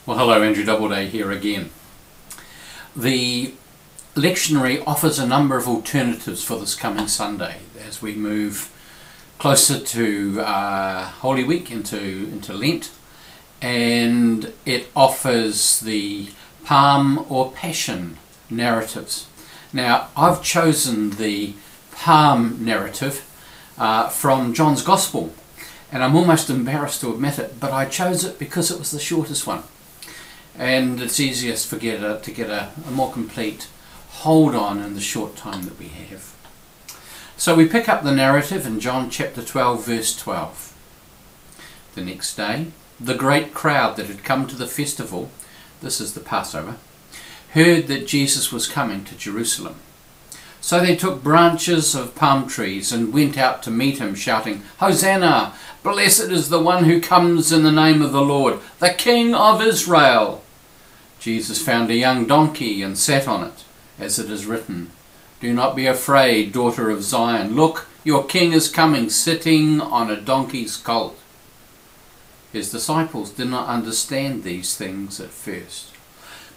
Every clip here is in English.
Well, hello, Andrew Doubleday here again. The lectionary offers a number of alternatives for this coming Sunday as we move closer to Holy Week, into Lent, and it offers the Palm or Passion narratives. Now, I've chosen the Palm narrative from John's Gospel, and I'm almost embarrassed to admit it, but I chose it because it was the shortest one. And it's easiest to get a more complete hold on in the short time that we have. So we pick up the narrative in John chapter 12 verse 12. The next day, the great crowd that had come to the festival, this is the Passover, heard that Jesus was coming to Jerusalem. So they took branches of palm trees and went out to meet him, shouting, "Hosanna! Blessed is the one who comes in the name of the Lord, the King of Israel!" Jesus found a young donkey and sat on it, as it is written, "Do not be afraid, daughter of Zion. Look, your king is coming, sitting on a donkey's colt." His disciples did not understand these things at first.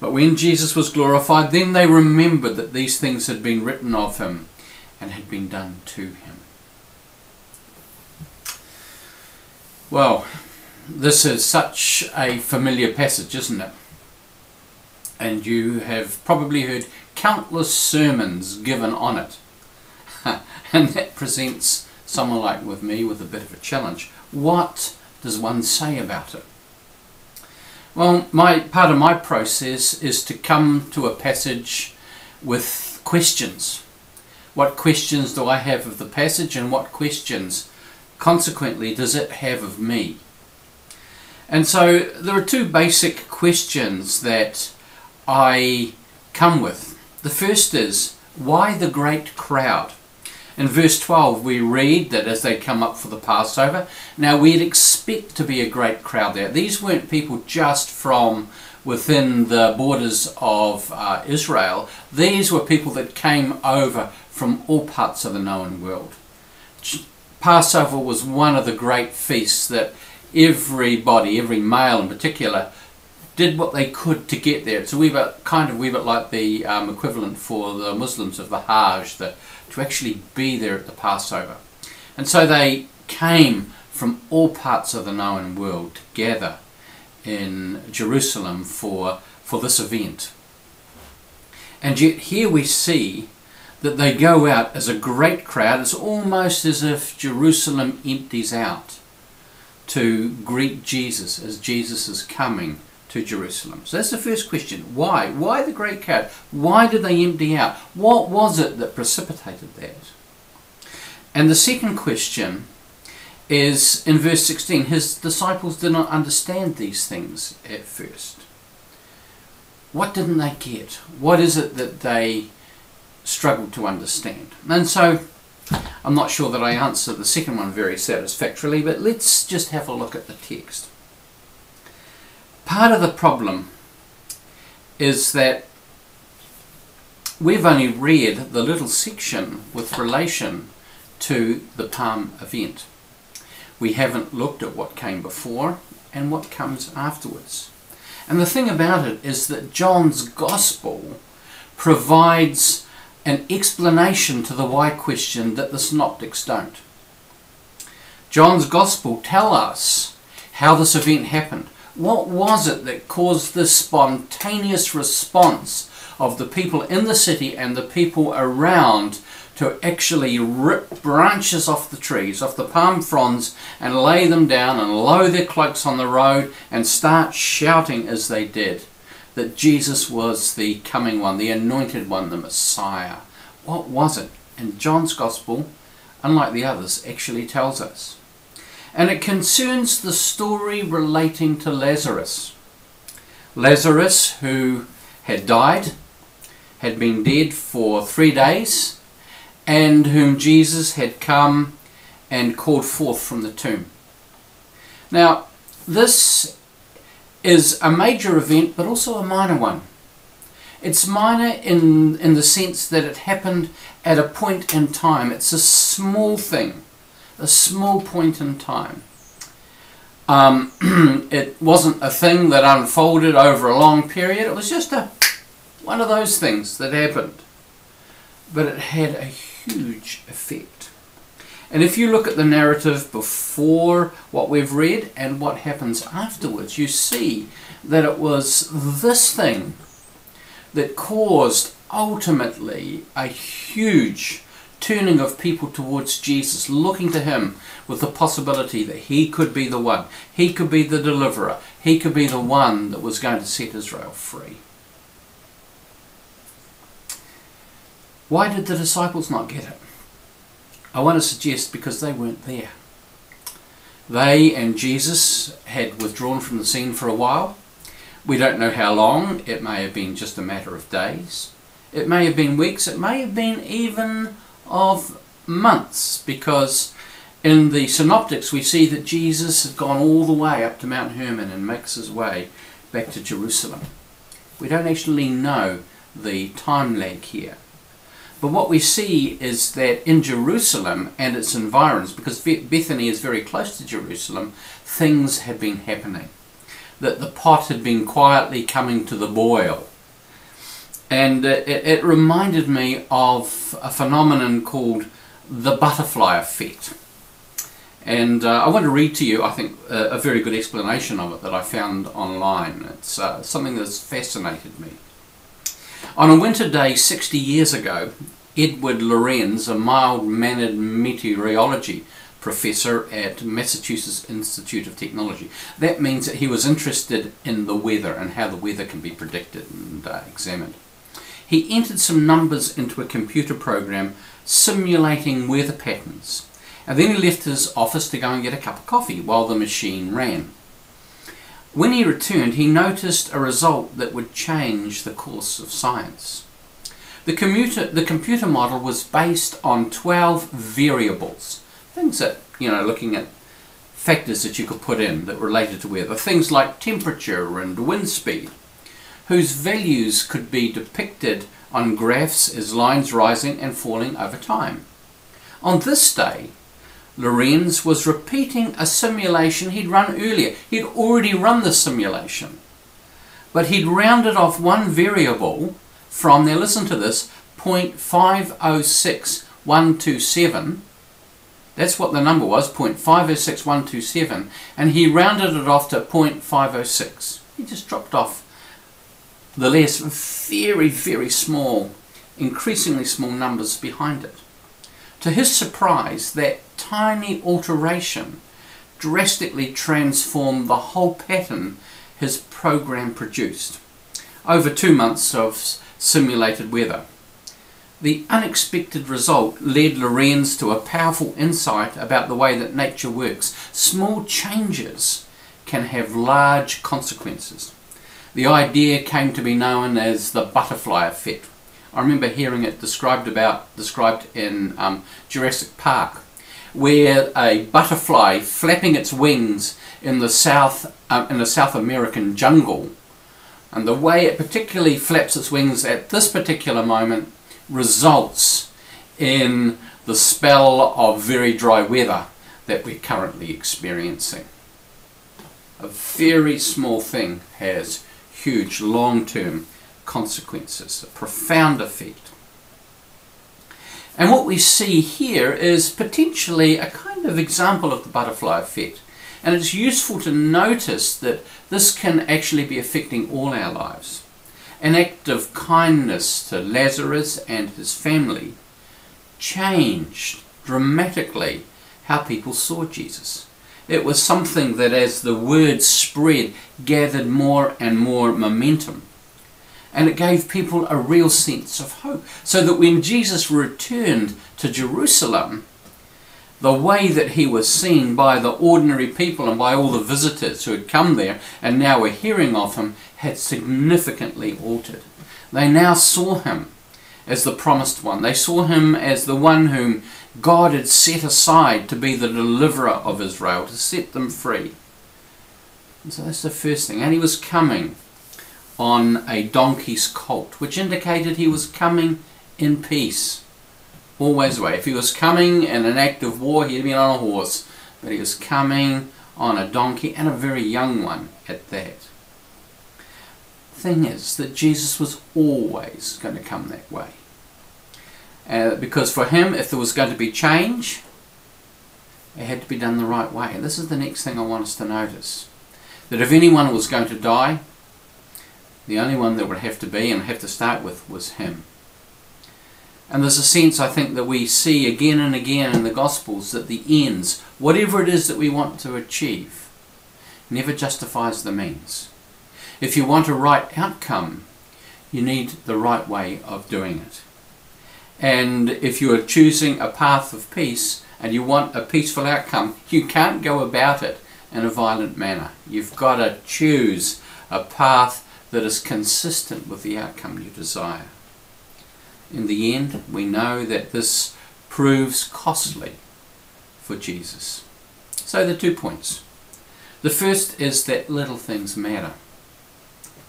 But when Jesus was glorified, then they remembered that these things had been written of him and had been done to him. Well, this is such a familiar passage, isn't it? And you have probably heard countless sermons given on it. And that presents someone like me with a bit of a challenge. What does one say about it? Well, part of my process is to come to a passage with questions. What questions do I have of the passage, and what questions, consequently, does it have of me? And so there are two basic questions that I come with. The first is, why the great crowd? In verse 12 we read that as they come up for the Passover, now we'd expect to be a great crowd there. These weren't people just from within the borders of Israel. These were people that came over from all parts of the known world. Passover was one of the great feasts that everybody, every male in particular, did what they could to get there. It's a wee bit like the equivalent for the Muslims of the Hajj, to actually be there at the Passover. And so they came from all parts of the known world to gather in Jerusalem for this event. And yet here we see that they go out as a great crowd. It's almost as if Jerusalem empties out to greet Jesus as Jesus is coming to Jerusalem. So that's the first question. Why? Why the great crowd? Why did they empty out? What was it that precipitated that? And the second question is in verse 16. His disciples did not understand these things at first. What didn't they get? What is it that they struggled to understand? And so I'm not sure that I answered the second one very satisfactorily, but let's just have a look at the text. Part of the problem is that we've only read the little section with relation to the Palm event. We haven't looked at what came before and what comes afterwards. And the thing about it is that John's Gospel provides an explanation to the why question that the synoptics don't. John's Gospel tells us how this event happened. What was it that caused this spontaneous response of the people in the city and the people around to actually rip branches off the trees, off the palm fronds, and lay them down and lower their cloaks on the road and start shouting as they did that Jesus was the coming one, the anointed one, the Messiah? What was it? And John's Gospel, unlike the others, actually tells us. And it concerns the story relating to Lazarus. Lazarus, who had died, had been dead for 3 days, and whom Jesus had come and called forth from the tomb. Now, this is a major event, but also a minor one. It's minor in the sense that it happened at a point in time. It's a small thing, a small point in time. It wasn't a thing that unfolded over a long period. It was just one of those things that happened. But it had a huge effect. And if you look at the narrative before what we've read and what happens afterwards, you see that it was this thing that caused ultimately a huge turning of people towards Jesus, looking to him with the possibility that he could be the one, he could be the deliverer, he could be the one that was going to set Israel free. Why did the disciples not get it? I want to suggest because they weren't there. They and Jesus had withdrawn from the scene for a while. We don't know how long. It may have been just a matter of days. It may have been weeks. It may have been even of months, because in the synoptics we see that Jesus has gone all the way up to Mount Hermon and makes his way back to Jerusalem. We don't actually know the time lag here. But what we see is that in Jerusalem and its environs, because Bethany is very close to Jerusalem, things had been happening. That the pot had been quietly coming to the boil. And it reminded me of a phenomenon called the butterfly effect. And I want to read to you, I think, a very good explanation of it that I found online. It's something that's fascinated me. On a winter day 60 years ago, Edward Lorenz, a mild-mannered meteorology professor at Massachusetts Institute of Technology. That means that he was interested in the weather and how the weather can be predicted and examined. He entered some numbers into a computer program simulating weather patterns, and then he left his office to go and get a cup of coffee while the machine ran. When he returned, he noticed a result that would change the course of science. The computer model was based on 12 variables, things that, looking at factors that you could put in that related to weather, things like temperature and wind speed, whose values could be depicted on graphs as lines rising and falling over time. On this day, Lorenz was repeating a simulation he'd run earlier. He'd already run the simulation, but he'd rounded off one variable from, now listen to this, 0.506127. That's what the number was, 0.506127, and he rounded it off to 0.506. He just dropped off the less very, very small, increasingly small numbers behind it. To his surprise, that tiny alteration drastically transformed the whole pattern his program produced over 2 months of simulated weather. The unexpected result led Lorenz to a powerful insight about the way that nature works. Small changes can have large consequences. The idea came to be known as the butterfly effect. I remember hearing it described in Jurassic Park, where a butterfly flapping its wings in the South American jungle, and the way it particularly flaps its wings at this particular moment results in the spell of very dry weather that we're currently experiencing. A very small thing has huge long-term consequences, a profound effect. And what we see here is potentially a kind of example of the butterfly effect. And it's useful to notice that this can actually be affecting all our lives. An act of kindness to Lazarus and his family changed dramatically how people saw Jesus. It was something that, as the word spread, gathered more and more momentum. And it gave people a real sense of hope. So that when Jesus returned to Jerusalem, the way that he was seen by the ordinary people and by all the visitors who had come there and now were hearing of him had significantly altered. They now saw him as the promised one. They saw him as the one whom God had set aside to be the deliverer of Israel, to set them free. And so that's the first thing. And he was coming on a donkey's colt, which indicated he was coming in peace. Always the way. If he was coming in an act of war, he'd been on a horse. But he was coming on a donkey, and a very young one at that. Thing is that Jesus was always going to come that way. Because for him, if there was going to be change, it had to be done the right way. And this is the next thing I want us to notice. That if anyone was going to die, the only one that would have to be and have to start with was him. And there's a sense, I think, that we see again and again in the Gospels that the ends, whatever it is that we want to achieve, never justifies the means. If you want a right outcome, you need the right way of doing it. And if you are choosing a path of peace and you want a peaceful outcome, you can't go about it in a violent manner. You've got to choose a path that is consistent with the outcome you desire. In the end, we know that this proves costly for Jesus. So the 2 points. The first is that little things matter.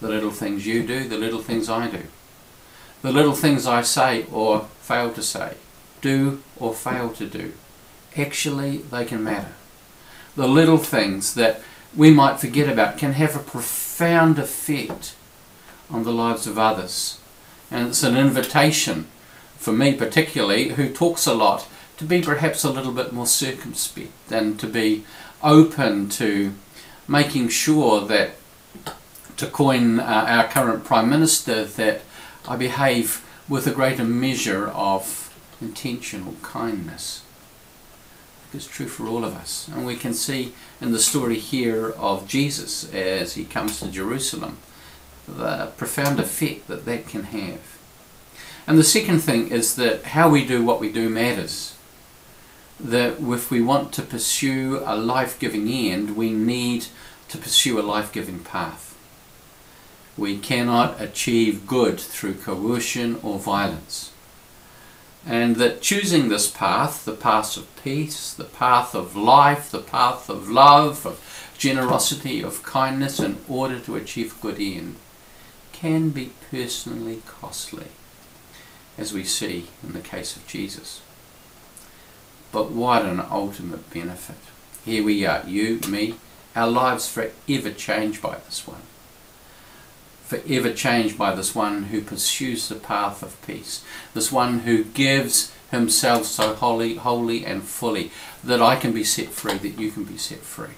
The little things you do, the little things I do. The little things I say or fail to say, do or fail to do. Actually, they can matter. The little things that we might forget about can have a profound effect on the lives of others. And it's an invitation, for me particularly, who talks a lot, to be perhaps a little bit more circumspect and to be open to making sure that, to coin our current Prime Minister, that I behave with a greater measure of intentional kindness. It's true for all of us. And we can see in the story here of Jesus as he comes to Jerusalem the profound effect that that can have. And the second thing is that how we do what we do matters. That if we want to pursue a life-giving end, we need to pursue a life-giving path. We cannot achieve good through coercion or violence. And that choosing this path, the path of peace, the path of life, the path of love, of generosity, of kindness, in order to achieve good end, can be personally costly, as we see in the case of Jesus. But what an ultimate benefit. Here we are, you, me, our lives forever changed by this one. Forever changed by this one who pursues the path of peace. This one who gives himself so wholly and fully that I can be set free, that you can be set free.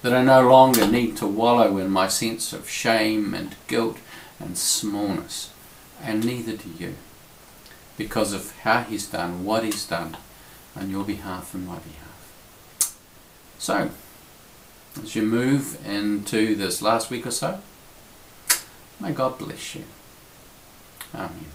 That I no longer need to wallow in my sense of shame and guilt and smallness. And neither do you. Because of how he's done, what he's done on your behalf and my behalf. So, as you move into this last week or so, may God bless you. Amen.